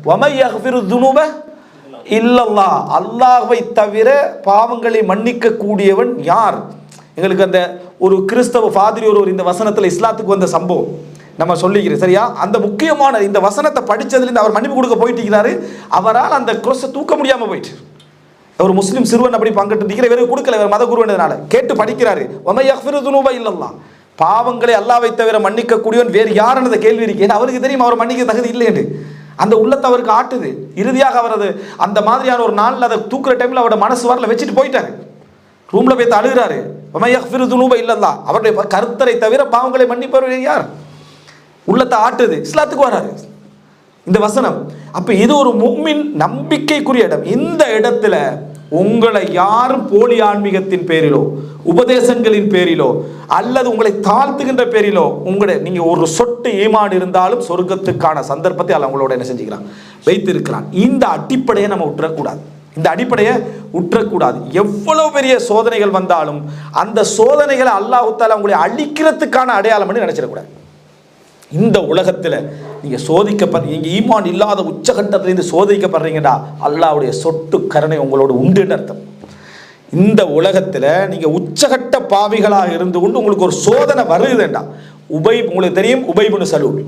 வமை யக்ஃபிரு துனூப இல்லல்லாஹ், அல்லாஹ்வை தவிர பாவங்களை மன்னிக்க கூடியவன் யார்? எங்களுக்கு அந்த ஒரு கிறிஸ்தவ ஃபாதிரி ஒரு இந்த வசனத்தில் இஸ்லாத்துக்கு வந்த சம்பவம் நம்ம சொல்லிக்கிறேன் சரியா. அந்த முக்கியமான இந்த வசனத்தை படித்ததுலேருந்து அவர் மன்னிப்பு கொடுக்க போயிட்டு அவரால் அந்த குரோஸை தூக்க முடியாமல் போயிட்டு, ஒரு முஸ்லீம் சிறுவன் அப்படி பங்கிட்டு நிற்கிற, வேறு கொடுக்கல, வேறு மத குருவனால கேட்டு படிக்கிறாரு. வமை யக்ஃபிரு துனூப இல்லல்லாஹ், பாவங்களை அல்லாஹ்வை தவிர மன்னிக்க கூடியவன் வேறு யாருன்னு அந்த கேள்வி இருக்கு. ஏன்னா அவருக்கு தெரியும் அவர் மன்னிக்க தகுதி இல்லை என்று. அந்த உள்ளத்தை அவருக்கு ஆட்டுது. இறுதியாக அவர் அது அந்த மாதிரியான ஒரு நாளில் அதை தூக்குற டைமில் அவரோட மனசு வரல, வச்சுட்டு போயிட்டாரு. ரூமில் போய் அழுகிறாரு. வமை யக்ஃபிரு துனூப இல்லல்லாஹ், அவருடைய கருத்தரை தவிர பாவங்களை மன்னிப்பவர் யார்? உள்ளத்தை ஆட்டுது. இஸ்லாத்துக்கு வராரு இந்த வசனம். அப்ப இது ஒரு முஃமின் நம்பிக்கைக்குரிய இடம். இந்த இடத்துல உங்களை யாரும் போலி ஆன்மீகத்தின் பேரிலோ உபதேசங்களின் பேரிலோ அல்லது உங்களை தாழ்த்துகின்ற பேரிலோ நீங்க ஒரு சொட்டு ஈமான் இருந்தாலும் சொர்க்கத்துக்கான சந்தர்ப்பத்தை அல்ல உங்களோட என்ன செஞ்சுக்கிறான், வைத்திருக்கிறான். இந்த அடிப்படையை நம்ம விட்டுறக்கூடாது. இந்த அடிப்படையை விட்டுறக்கூடாது. எவ்வளவு பெரிய சோதனைகள் வந்தாலும் அந்த சோதனைகளை அல்லாஹ் தஆலா உங்களை அழிக்கிறதுக்கான அடையாளம் நினைச்சிடக்கூடாது. இந்த உலகத்தில் நீங்கள் சோதிக்கப்படுறீங்க, ஈமான் இல்லாத உச்சகட்டத்திலேருந்து சோதிக்கப்படுறீங்கடா, அல்லாஹ்வுடைய சொட்டு கருணை உங்களோட உண்டுன்னு அர்த்தம். இந்த உலகத்தில் நீங்கள் உச்சகட்ட பாவிகளாக இருந்து கொண்டு உங்களுக்கு ஒரு சோதனை வருதுண்டா, உங்களுக்கு தெரியும் உபை இப்னு சலூல்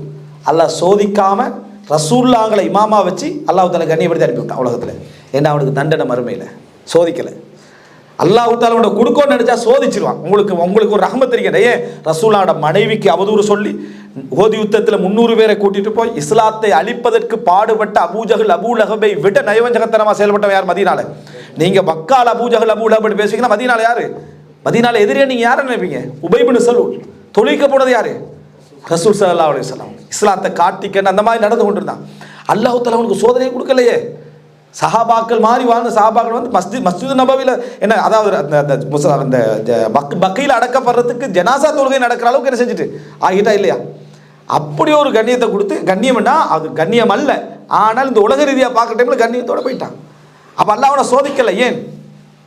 அல்லாஹ் சோதிக்காம ரசூலுல்லாஹ்களை இமாமா வச்சு அல்லாஹ் தஆலா கண்ணியப்படுத்தி அனுப்பிவிட்டான் உலகத்தில். ஏன்னா அவனுக்கு தண்டனை மறுமையில் சோதிக்கலை. அல்லாஹ் தஆலா உங்களை கொடுக்கணும்னு நினைச்சா சோதிச்சிருவான். உங்களுக்கு ஒரு ரஹ்மத் இருக்கிறது. ஏன் ரசூலுல்லாஹ்வோட மனைவிக்கு அவதூறு சொல்லி ஓதி யுத்தத்தில் 300 பேரை கூட்டிட்டு போய் இஸ்லாத்தை அழிப்பதற்கு பாடுபட்ட அபூஜஹல் அபூலஹபை விட நயவஞ்சகத்தனமா செயல்பட்டவன் யார்? மதீனால. நீங்க மக்கால் அபூஜஹல் அபூலஹப் பேசுவீங்கன்னா மதீனால யாரு? மதீனால எதிரியா நீங்க யாரை நினைப்பீங்க? உபை இப்னு சலூல். தொழுவிக்க போனது யாரு? ரசூல் ஸல்லல்லாஹு அலைஹி வஸல்லம். இஸ்லாத்தை காட்டிக்கன்னு அந்த மாதிரி நடந்து கொண்டிருந்தான். அல்லாஹ் தஆலா அவனுக்கு சோதனையை கொடுக்கலையே. சஹாபாக்கள் மாதிரி வாழ்ந்த சஹாபாக்கள் வந்து மஸ்ஜித் நபவியில் என்ன, அதாவது அந்த பக்கையில் அடக்கப்படுறதுக்கு ஜனாசா தொழுகை நடக்கிற அளவுக்கு என்ன செஞ்சுட்டு ஆகிட்டா இல்லையா? அப்படி ஒரு கண்ணியத்தை கொடுத்து, கண்ணியம்னா அது கண்ணியம் அல்ல, ஆனால் இந்த உலக ரீதியாக பார்க்குற டைமில் கண்ணியத்தோடு போயிட்டான். அப்போ அல்லாஹ் அவனை சோதிக்கலை. ஏன்?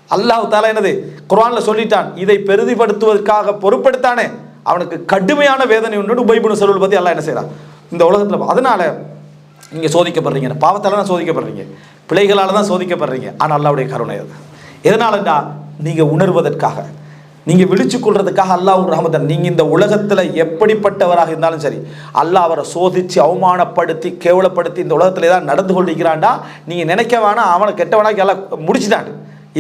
அல்லாஹ் தஆலா என்னது குர்ஆனில் சொல்லிட்டான், இதை பெரிதிப்படுத்துவதற்காக பொறுப்படுத்தானே அவனுக்கு கடுமையான வேதனை உண்டு. உபை இப்னு சலூல் பற்றி அல்லாஹ் என்ன செய்கிறான் இந்த உலகத்தில். அதனால நீங்கள் சோதிக்கப்படுறீங்க, பாவத்தால் தான் சோதிக்கப்படுறீங்க, பிழைகளால் தான் சோதிக்கப்படுறீங்க. ஆனால் அல்லாஹ்வுடைய கருணை அது. எதனாலடா? நீங்கள் உணர்வதற்காக, நீங்கள் விழிச்சு கொள்றதுக்காக அல்லாஹ் ஒரு ரஹமத்தன். நீங்கள் இந்த உலகத்தில் எப்படிப்பட்டவராக இருந்தாலும் சரி, அல்லாஹ் அவரை சோதித்து அவமானப்படுத்தி கேவலப்படுத்தி இந்த உலகத்தில் ஏதாவது நடந்து கொண்டிருக்கிறான்டா, நீங்கள் நினைக்க வேணாம் அவனை கெட்டவனாக்கி எல்லாம் முடிச்சுட்டான்.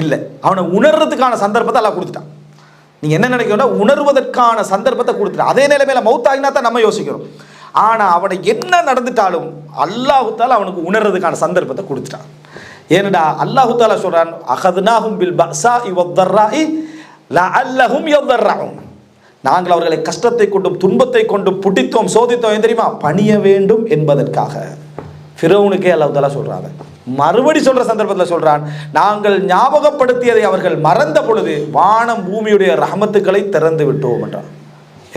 இல்லை, அவனை உணர்றதுக்கான சந்தர்ப்பத்தை எல்லாம் கொடுத்துட்டான். நீங்கள் என்ன நினைக்கணும்? உணர்வதற்கான சந்தர்ப்பத்தை கொடுத்துட்டான். அதே நிலைமையில் மௌத்தாகினா தான் நம்ம யோசிக்கிறோம். ஆனால் அவனை என்ன நடந்துட்டாலும் அல்லாஹ் தஆலா அவனுக்கு உணர்றதுக்கான சந்தர்ப்பத்தை கொடுத்துட்டான். ஏனடா அல்லாஹ் தஆலா சொல்றான், அகதுனாஹும் பில் பஸாஇ வத்தர்ராஇ லஅல்லஹும் யதர்ரஊன். நாங்கள் அவர்களை கஷ்டத்தை கொண்டும் துன்பத்தை கொண்டும் புட்டித்தோம், சோதித்தோம். ஏன் தெரியுமா? பணிய வேண்டும் என்பதற்காக. ஃபிரௌனுக்கே அல்லாஹ் தஆலா சொல்றாங்க. மறுபடி சொல்ற சந்தர்ப்பத்தில் சொல்றான், நாங்கள் ஞாபகப்படுத்தியதை அவர்கள் மறந்த பொழுது வானம் பூமியுடைய ரஹமத்துக்களை திறந்து விட்டோம் என்றான்.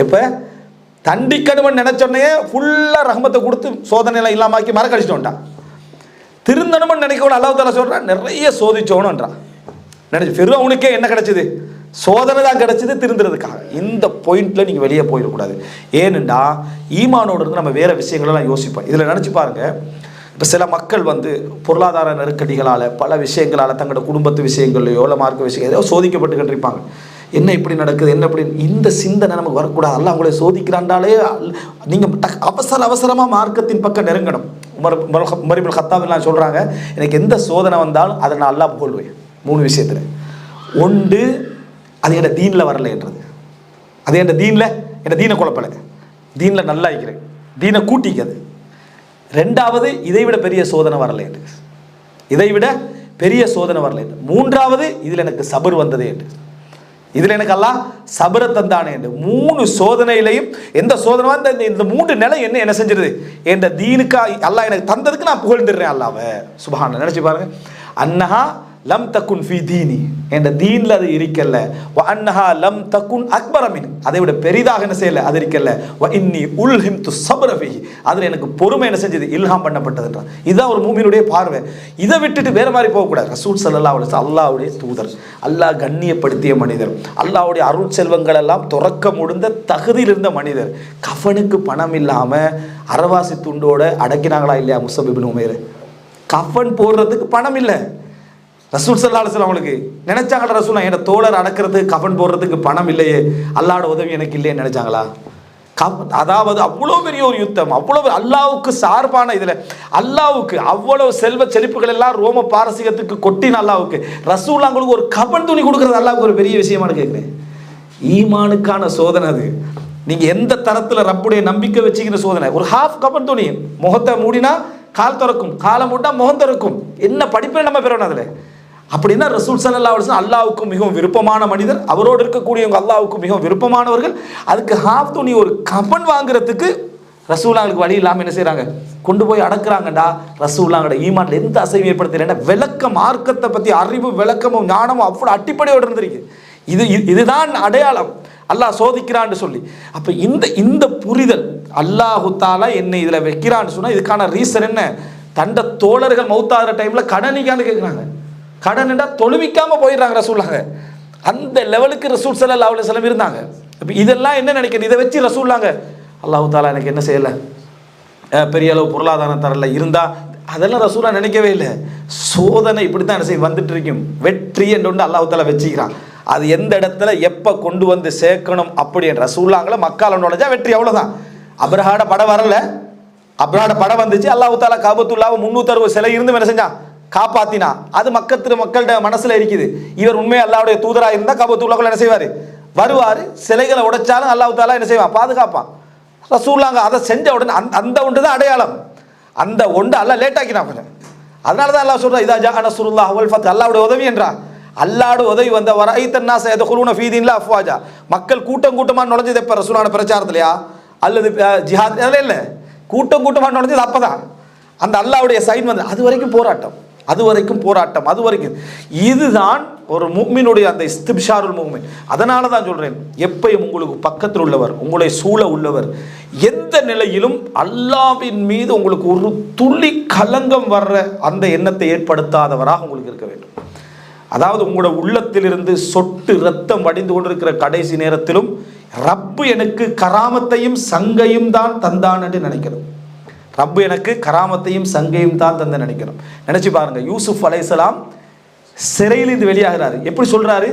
எப்ப தண்டிக்கணும்னு நினைச்சோடனே ஃபுல்லா ரஹமத்தை கொடுத்து சோதனைலாம் இல்லாமக்கி மறக்கடிச்சிட்டு வந்துட்டான். திருந்தணும்னு நினைக்க அல்லாஹ் தஆலா சொல்றான், நிறைய சோதிச்சோன்னுன்றான். நினைச்சு ஃபிரௌனுக்கே என்ன கிடைச்சது? சோதனை தான் கிடைச்சது திருந்துறதுக்காக. இந்த பாயிண்ட்ல நீங்க வெளியே போயிடக்கூடாது. ஏனென்றா ஈமானோடு இருந்து நம்ம வேற விஷயங்களெல்லாம் யோசிப்போம். இதில் நினச்சி பாருங்க, இப்போ சில மக்கள் வந்து பொருளாதார நெருக்கடிகளால் பல விஷயங்களால் தங்களோட குடும்பத்து விஷயங்கள்லையோ இல்லை மார்க்க விஷயங்கள் ஏதோ சோதிக்கப்பட்டு கண்டிருப்பாங்க. என்ன இப்படி நடக்குது, என்ன இப்படி, இந்த சிந்தனை நமக்கு வரக்கூடாது. அல்லாஹ் உங்களை சோதிக்கிறாண்டாலே நீங்கள் அவசரமாக மார்க்கத்தின் பக்கம் நெருங்கணும். உமர் இப்னு கத்தாப் எல்லாம் சொல்கிறாங்க, எனக்கு எந்த சோதனை வந்தாலும் அதை நான் அல்லாஹ் புகழ்வேன் 3 விஷயத்தில். ஒன்று, அது என்ன தீனில் வரலைன்றது. அது என்ன தீனில், என்ன தீனை குழப்பலை, தீனில் நல்லா இருக்கிறேன், தீனை கூட்டிக்கிறது. 2வது, இதைவிட பெரிய சோதனை வரலை என்று, இதைவிட பெரிய சோதனை வரலை என்று. 3வது, இதில் எனக்கு சபர் வந்ததே என்று, இதில் எனக்கு அல்லாஹ் சபரை தந்தானே என்று. 3 சோதனையிலையும் எந்த சோதனை வந்து இந்த 3 நிலை என்ன செஞ்சிருது, என்ற தீனுக்கா அல்லாஹ் எனக்கு தந்ததுக்கு நான் புகழ்ந்துடுறேன் அல்லாஹ்வை. சுப்ஹானல்லாஹ். நினைச்சு பாருங்க, அன்னஹா லம் தகுன் ஃபி தீனி, என்ற தீன்ல அது இருக்கல்ல. வ அன்னஹா லம் தகுன் அக்பர மின், அதை விட பெரிதாக என்ன செய்யல அது இருக்கல்ல. வ இன்னி உல்ஹிம்து ஸப்ர ஃபீஹி, அதில் எனக்கு பொறுமை என்ன செஞ்சது, இல்ஹாம் பண்ணப்பட்டதுன்றான். இதுதான் ஒரு மூமினுடைய பார்வை. இதை விட்டுட்டு வேற மாதிரி போகக்கூடாது. ரசூல் ஸல்லல்லாஹு அலைஹி வஸல்லம் அல்லாஹ்வுடைய தூதர், அல்லாஹ் கண்ணியப்படுத்திய மனிதர், அல்லாஹ்வுடைய அருள் செல்வங்கள் எல்லாம் துறக்க முடிந்த தகுதியில் இருந்த மனிதர். கஃனுக்கு பணம் இல்லாமல் அரவாசி துண்டோட அடக்கினாங்களா இல்லையா முஸ்அப் இப்னு உமைர்? கஃபன் போடுறதுக்கு பணம் இல்லை. ரசூல் ஸல்லல்லாஹு அலைஹி வஸல்லம் அவங்களுக்கு நினைச்சாங்களா, ரசூல் என் தோழர் அடக்கிறதுக்கு கஃபன் போடுறதுக்கு பணம் இல்லையே, அல்லாஹ்வோட உதவி எனக்கு இல்லையே நினைச்சாங்களா? அதாவது அவ்வளோ பெரிய ஒரு யுத்தம், அவ்வளவு அல்லாஹ்வுக்கு சார்பான இதில் அல்லாஹ்வுக்கு அவ்வளவு செல்வ செழிப்புகள் எல்லாம் ரோம பாரசீகத்துக்கு கொட்டின அல்லாஹ்வுக்கு ரசூலுல்லாஹ்ங்களுக்கு ஒரு கஃபன் துணி கொடுக்குறது அல்லாஹ்வுக்கு ஒரு பெரிய விஷயமானு கேட்குறேன். ஈமானுக்கான சோதனை அது. நீங்கள் எந்த தரத்தில் ரப்புடைய நம்பிக்கை வச்சுக்கிற சோதனை. ஒரு ஹாஃப் கஃபன் துணி, முகத்தை மூடினா கால் திறக்கும், காலை மூட்டா முகம் திறக்கும். என்ன படிப்பை நம்ம பெறணும் அதில்? அப்படின்னா ரசூல் ஸல்லல்லாஹு அலைஹி வஸல்லம் அல்லாஹ்வுக்கு மிகவும் விருப்பமான மனிதர், அவரோடு இருக்கக்கூடியவங்க அல்லாஹ்வுக்கு மிகவும் விருப்பமானவர்கள். அதுக்கு ஹாஃப் துணி ஒரு கஃபன் வாங்குறதுக்கு ரசூலுல்லாஹ்ங்களுக்கு வழி இல்லாமல் என்ன செய்கிறாங்க, கொண்டு போய் அடக்குறாங்கடா. ரசூலுல்லாஹ்வோட ஈமான்ல எந்த அசைவும் ஏற்படுத்தலைன்னா விளக்க மார்க்கத்தை பற்றி அறிவு விளக்கமும் ஞானமும் அவ்வளோ அட்டிப்படையோடு இருந்திருக்கு. இதுதான் அடையாளம் அல்லாஹ் சோதிக்கிறான்னு சொல்லி. அப்போ இந்த புரிதல் அல்லாஹு தாலா என்னை இதில் வைக்கிறான்னு சொன்னால் இதுக்கான ரீசன் என்ன? தண்ட தோழர்கள் மௌத்தாகிற டைமில் கடனிக்கான்னு கேட்குறாங்க. கடன்டா தொழுவிக்காமல் போயிடுறாங்க ரசூலுல்லாஹ். அந்த லெவலுக்கு ரசூல் ஸல்லல்லாஹு அலைஹி வஸல்லம் இருந்தாங்க. இப்போ இதெல்லாம் என்ன நினைக்கிறது? இதை வச்சு ரசூலுல்லாஹ் அல்லாஹு தாலா எனக்கு என்ன செய்யலை, பெரிய அளவு பொருளாதாரம் தரல இருந்தால் அதெல்லாம் ரசூலா நினைக்கவே இல்லை. சோதனை இப்படி தான் என்ன செய்ய வந்துட்டு இருக்கும். வெற்றி என்று ஒன்று அல்லாஹு தாலா வச்சுக்கிறான். அது எந்த இடத்துல எப்போ கொண்டு வந்து சேர்க்கணும் அப்படி ரசூலுல்லாஹ்ல மக்கால நுழைஞ்சா வெற்றி, அவ்வளோதான். அப்ரஹாட படம் வரல, அப்ரஹாட படம் வந்துச்சு. அல்லாஹு தாலா காபத்துல்லாஹ் 360 சிலை இருந்து என்ன செஞ்சான், காப்பாத்தினா. அது மக்கள்கிட்ட மனசுல இருக்குது. இவர் உண்மையை அல்லாஹ்வுடைய தூதராக இருந்தால் காபத்துல்லாஹ்ல என்ன செய்வார், வருவார். சிலைகளை உடைச்சாலும் அல்லாஹு தாலா என்ன செய்வான், பாதுகாப்பான். ரசூலுல்லாஹ் அதை செஞ்ச உடனே அந்த ஒன்று தான் அடையாளம். அந்த ஒன்று அல்லாஹ் லேட் ஆக்கினான். அதனால தான் அல்லாஹ் சொல்றா, இதா ஜா நஸ்ருல்லாஹ் வல் ஃபத், அல்லாஹ்வுடைய உதவி என்றா. அல்லாஹ்வுடைய உதவி வந்த வரைத்தன் நாஸ யதுகுலூன ஃபீ தீனில்லாஹ் அஃப்வாஜா, மக்கள் கூட்டமாக நுழைஞ்சது எப்போ? ரசூலுல்லாஹ் பிரச்சாரத்திலையா அல்லது ஜிஹாத்? இல்லை, கூட்டமாக நுழைஞ்சது அப்பதான். அந்த அல்லாஹ்வுடைய சைன் வந்து அது வரைக்கும் போராட்டம், அது வரைக்கும். இதுதான் ஒரு முஃமினுடைய அந்த இஸ்திப்ஷாருல் முஃமின். அதனால தான் சொல்றேன், எப்பயும் உங்களுக்கு பக்கத்தில் உள்ளவர், உங்களை சூழ உள்ளவர் எந்த நிலையிலும் அல்லாஹ்வின் மீது உங்களுக்கு ஒரு துளி கலங்கம் வர்ற அந்த எண்ணத்தை ஏற்படுத்தாதவராக உங்களுக்கு இருக்க வேண்டும். அதாவது உங்களோட உள்ளத்திலிருந்து சொட்டு ரத்தம் வடிந்து கொண்டிருக்கிற கடைசி நேரத்திலும் ரப்பு எனக்கு கராமத்தையும் சங்கையும் தான் தந்தான் என்று நினைக்கணும். ரப்பு எனக்கு கராமத்தையும் சங்கையும் தான் தந்த நினைக்கணும். நினைச்சு பாருங்க, யூசுப் அலைஹிஸ்ஸலாம் சிறையிலிருந்து வெளியாகிறாரு. எப்படி சொல்றாரு?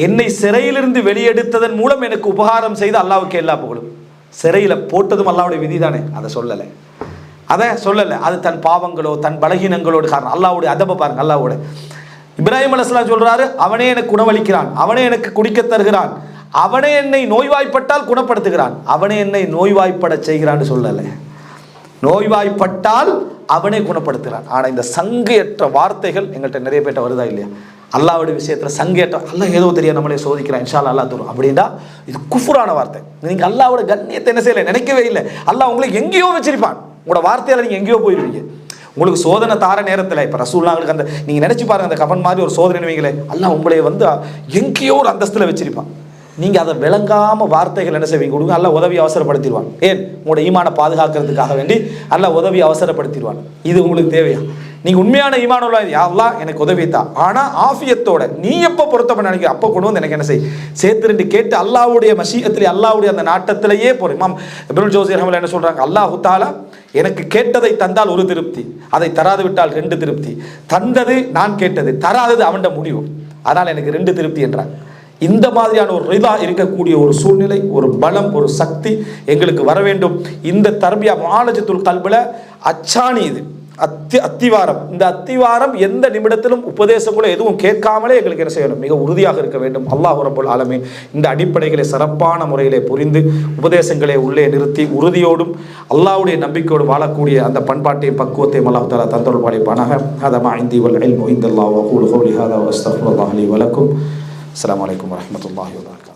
என்னை சிறையிலிருந்து வெளியெடுத்ததன் மூலம் எனக்கு உபகாரம் செய்து அல்லாஹ்வுக்கு எல்லா புகழும். சிறையில் போட்டதும் அல்லாஹ்வுடைய விதி தானே, அதை சொல்லலை. அது தன் பாவங்களோ தன் பலகீனங்களோடு காரணம். அல்லாஹ்வுடைய அதப பாருங்க. அல்லாஹ்வோட இப்ராஹிம் அலைஹிஸ்ஸலாம் சொல்றாரு, அவனே எனக்கு உணவளிக்கிறான், அவனே எனக்கு குடிக்க தருகிறான், அவனே என்னை நோய்வாய்ப்பட்டால் குணப்படுத்துகிறான், அவனே என்னை நோய்வாய்ப்பட செய்கிறான்னு சொல்லலை. நோய்வாய்ப்பட்டால் அவனே குணப்படுத்துகிறான். ஆனால் இந்த சங்கையற்ற வார்த்தைகள் எங்கள்கிட்ட நிறைய பேர்ட்ட வருதா இல்லையா? அல்லாஹ்வுடைய விஷயத்தில் சங்கையற்ற, அல்லாஹ் ஏதோ தெரியாது நம்மளே சோதிக்கிறான், இன்ஷா அல்லாஹ் தரும் அப்படின்னா இது குஃப்ரான வார்த்தை. நீங்கள் அல்லாஹ்வோட கண்ணியத்தை என்ன செய்யலை, நினைக்கவே இல்லை. அல்லாஹ் உங்களை எங்கேயோ வச்சிருப்பான். உங்களோட வார்த்தையால் நீங்கள் எங்கேயோ போயிடுவீங்க. உங்களுக்கு சோதனை தார நேரத்தில் இப்போ ரசூலுல்லாஹ்ங்களுக்கு அந்த நீங்கள் நினச்சி பாருங்கள், அந்த கஃபன் மாதிரி ஒரு சோதனை வைங்களே, அல்லாஹ் உங்களை வந்து எங்கேயோ ஒரு அந்தஸ்தில் வச்சிருப்பான். நீங்கள் அதை விளங்காமல் வார்த்தைகள் என்ன செய்வீங்க, கொடுங்க, அல்லாஹ் உதவி அவசரப்படுத்திடுவான். ஏன்? உங்களோட ஈமானை பாதுகாக்கிறதுக்காக வேண்டி அல்லாஹ் உதவி அவசரப்படுத்திடுவான். இது உங்களுக்கு தேவையா? நீங்கள் உண்மையான ஈமான் உள்ள, யா அல்லாஹ் எனக்கு உதவி தான், ஆனால் ஆஃபியத்தோட நீ எப்போ பொருத்தப்பட நினைக்கிற அப்போ கொண்டு வந்து எனக்கு என்ன செய் சேர்த்துட்டு கேட்டு அல்லாஹ்வுடைய மஷீஅத்திலே அல்லாஹ்வுடைய அந்த நாட்டத்திலேயே போகிறேன். இமாம் இப்னுல் ஜௌஸி ரஹ்மத்துல்லாஹி என்ன சொல்கிறாங்க, அல்லாஹு தஆலா எனக்கு கேட்டதை தந்தால் ஒரு திருப்தி, அதை தராது விட்டால் 2 திருப்தி. தந்தது நான் கேட்டது, தராதது அவன்ட முடிவு, அதனால் எனக்கு 2 திருப்தி என்றாங்க. இந்த மாதிரியான ஒரு ரிதா இருக்கக்கூடிய ஒரு சூழ்நிலை, ஒரு பலம், ஒரு சக்தி எங்களுக்கு வர வேண்டும். இந்த தர்பியா முஆலஜத்துல் கல்பில் அச்சாணி இது அத்திவாரம். இந்த அத்திவாரம் எந்த நிமிடத்திலும் உபதேசங்களோ எதுவும் கேட்காமலே எங்களுக்கு என்ன செய்யணும், மிக உறுதியாக இருக்க வேண்டும். அல்லாஹ் ரப்பல் ஆலமீன் இந்த அடிப்படைகளை சிறப்பான முறையிலே புரிந்து உபதேசங்களை உள்ளே நிறுத்தி உறுதியோடும் அல்லாஹ்வுடைய நம்பிக்கையோடு வாழக்கூடிய அந்த பண்பாட்டையும் பக்குவத்தையும் அல்லாஹ் தஆலா தந்தருள் பாலிப்பானாக. ஹதா இந்தி வல் இல்மு இந்தல்லாஹ் வ கூலு கௌலி ஹதா வ அஸ்தக்ஃபிருல்லாஹ் லி வ லக்கும். அஸ்ஸலாமு அலைக்கும் வரஹ்மத்துல்லாஹி வ பரகாத்துஹு.